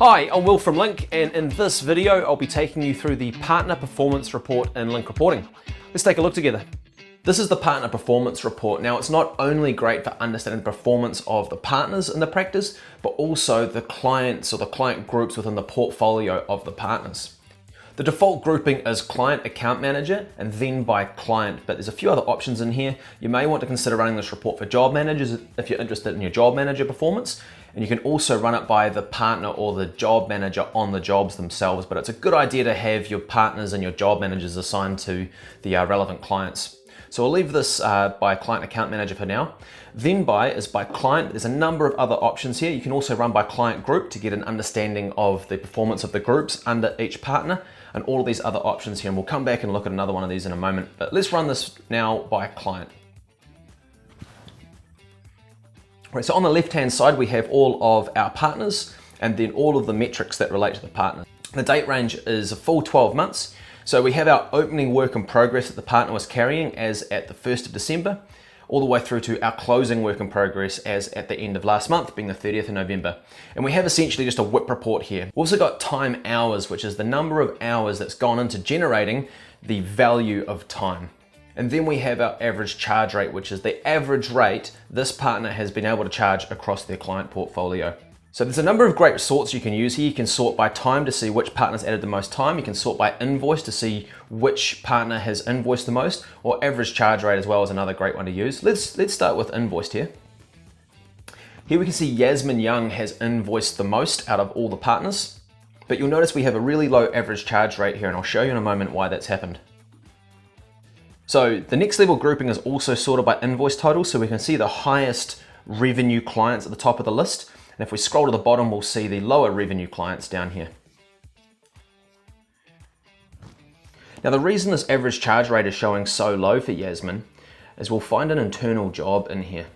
Hi, I'm Will from Link, and in this video I'll be taking you through the Partner Performance Report in Link Reporting. Let's take a look together. This is the Partner Performance Report. Now, it's not only great for understanding the performance of the partners in the practice, but also the clients or the client groups within the portfolio of the partners. The default grouping is Client Account Manager and then by client, but there's a few other options in here. You may want to consider running this report for job managers if you're interested in your job manager performance. And you can also run it by the partner or the job manager on the jobs themselves, but it's a good idea to have your partners and your job managers assigned to the relevant clients. So I'll leave this by Client Account Manager for now. Then by is by client. There's a number of other options here. You can also run by client group to get an understanding of the performance of the groups under each partner and all of these other options here. And we'll come back and look at another one of these in a moment, but let's run this now by client. Right, so on the left-hand side, we have all of our partners and then all of the metrics that relate to the partner. The date range is a full 12 months. So we have our opening work in progress that the partner was carrying as at the 1st of December, all the way through to our closing work in progress as at the end of last month, being the 30th of November. And we have essentially just a WIP report here. We've also got time hours, which is the number of hours that's gone into generating the value of time. And then we have our average charge rate, which is the average rate this partner has been able to charge across their client portfolio. So there's a number of great sorts you can use here. You can sort by time to see which partner's added the most time. You can sort by invoice to see which partner has invoiced the most, or average charge rate as well is another great one to use. Let's start with invoiced here. Here we can see Yasmin Young has invoiced the most out of all the partners, but you'll notice we have a really low average charge rate here, and I'll show you in a moment why that's happened. So the next level grouping is also sorted by invoice total, so we can see the highest revenue clients at the top of the list. And if we scroll to the bottom, we'll see the lower revenue clients down here. Now the reason this average charge rate is showing so low for Yasmin is we'll find an internal job in here.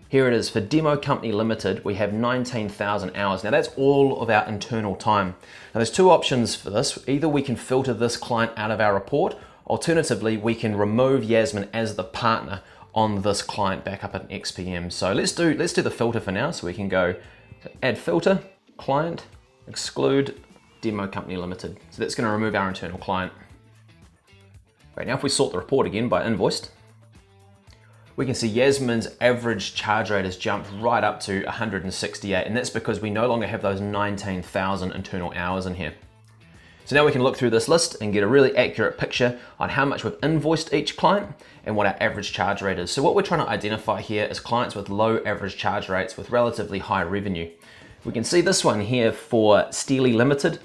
Here it is for Demo Company Limited, we have 19,000 hours. Now that's all of our internal time. Now there's two options for this. Either we can filter this client out of our report, alternatively, we can remove Yasmin as the partner on this client back up at XPM. So let's do the filter for now. So we can go to add filter, client, exclude Demo Company Limited. So that's going to remove our internal client. Right, now if we sort the report again by invoiced, we can see Yasmin's average charge rate has jumped right up to 168, and that's because we no longer have those 19,000 internal hours in here. So now we can look through this list and get a really accurate picture on how much we've invoiced each client and what our average charge rate is. So what we're trying to identify here is clients with low average charge rates with relatively high revenue. We can see this one here for Steely Limited.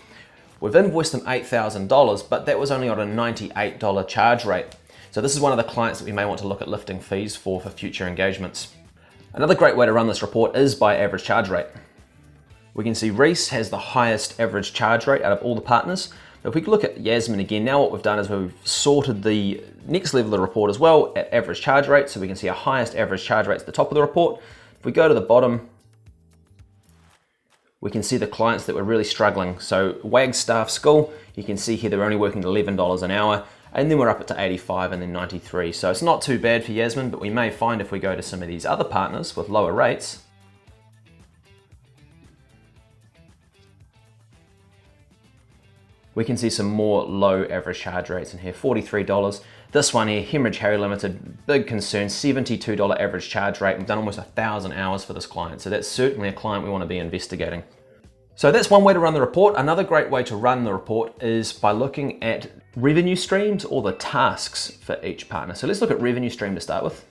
We've invoiced them $8,000, but that was only on a $98 charge rate. So this is one of the clients that we may want to look at lifting fees for future engagements. Another great way to run this report is by average charge rate. We can see Reese has the highest average charge rate out of all the partners. But if we look at Yasmin again, now what we've done is we've sorted the next level of the report as well at average charge rate. So we can see our highest average charge rate at the top of the report. If we go to the bottom, we can see the clients that were really struggling. So Wagstaff School, you can see here they're only working $11 an hour, and then we're up to 85 and then 93. So it's not too bad for Yasmin, but we may find if we go to some of these other partners with lower rates, we can see some more low average charge rates in here, $43. This one here, Hemorrhage Harry Limited, big concern, $72 average charge rate, and done almost 1,000 hours for this client. So that's certainly a client we want to be investigating. So that's one way to run the report. Another great way to run the report is by looking at revenue streams or the tasks for each partner. So let's look at revenue stream to start with.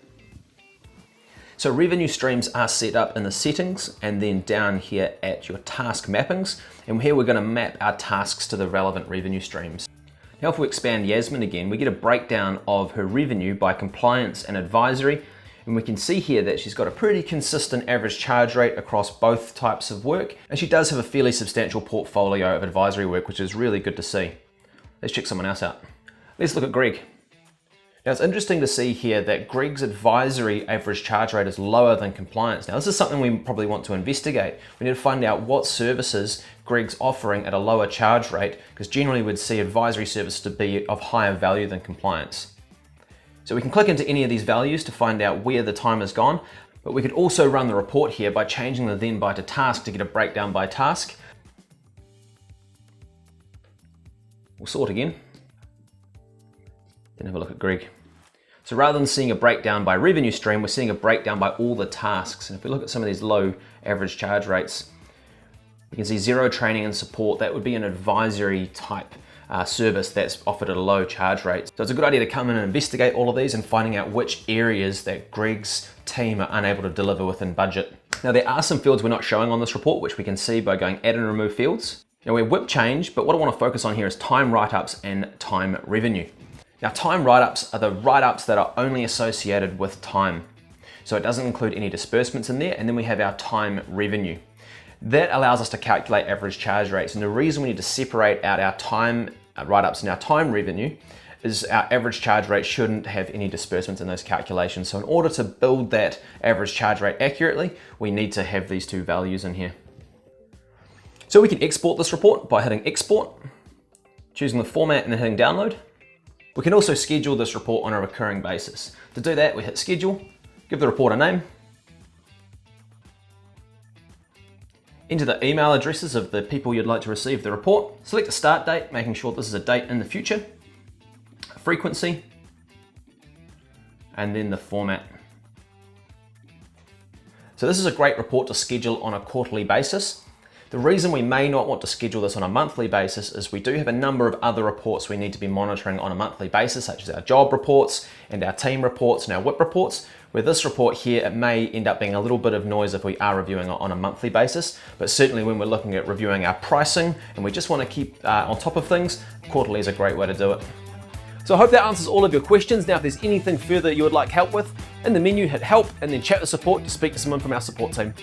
So revenue streams are set up in the settings and then down here at your task mappings. And here we're going to map our tasks to the relevant revenue streams. Now if we expand Yasmin again, we get a breakdown of her revenue by compliance and advisory. And we can see here that she's got a pretty consistent average charge rate across both types of work. And she does have a fairly substantial portfolio of advisory work, which is really good to see. Let's check someone else out. Let's look at Greg. Now it's interesting to see here that Greg's advisory average charge rate is lower than compliance. Now this is something we probably want to investigate. We need to find out what services Greg's offering at a lower charge rate, because generally we'd see advisory services to be of higher value than compliance. So we can click into any of these values to find out where the time has gone. But we could also run the report here by changing the then by to task to get a breakdown by task. We'll sort again. Then have a look at Greg. So rather than seeing a breakdown by revenue stream, we're seeing a breakdown by all the tasks. And if we look at some of these low average charge rates, you can see zero training and support. That would be an advisory type service that's offered at a low charge rate. So it's a good idea to come in and investigate all of these and finding out which areas that Greg's team are unable to deliver within budget. Now there are some fields we're not showing on this report, which we can see by going add and remove fields. Now we're WIP change, but what I want to focus on here is time write-ups and time revenue. Now time write-ups are the write-ups that are only associated with time. So it doesn't include any disbursements in there, and then we have our time revenue. That allows us to calculate average charge rates, and the reason we need to separate out our time write-ups and our time revenue is our average charge rate shouldn't have any disbursements in those calculations. So in order to build that average charge rate accurately, we need to have these two values in here. So we can export this report by hitting export, choosing the format and then hitting download. We can also schedule this report on a recurring basis. To do that, we hit schedule, give the report a name, enter the email addresses of the people you'd like to receive the report, select a start date, making sure this is a date in the future, frequency, and then the format. So this is a great report to schedule on a quarterly basis. The reason we may not want to schedule this on a monthly basis is we do have a number of other reports we need to be monitoring on a monthly basis, such as our job reports and our team reports and our WIP reports. Where this report here, it may end up being a little bit of noise if we are reviewing it on a monthly basis, but certainly when we're looking at reviewing our pricing and we just want to keep on top of things, quarterly is a great way to do it. So I hope that answers all of your questions. Now, if there's anything further you would like help with, in the menu hit help and then chat with support to speak to someone from our support team.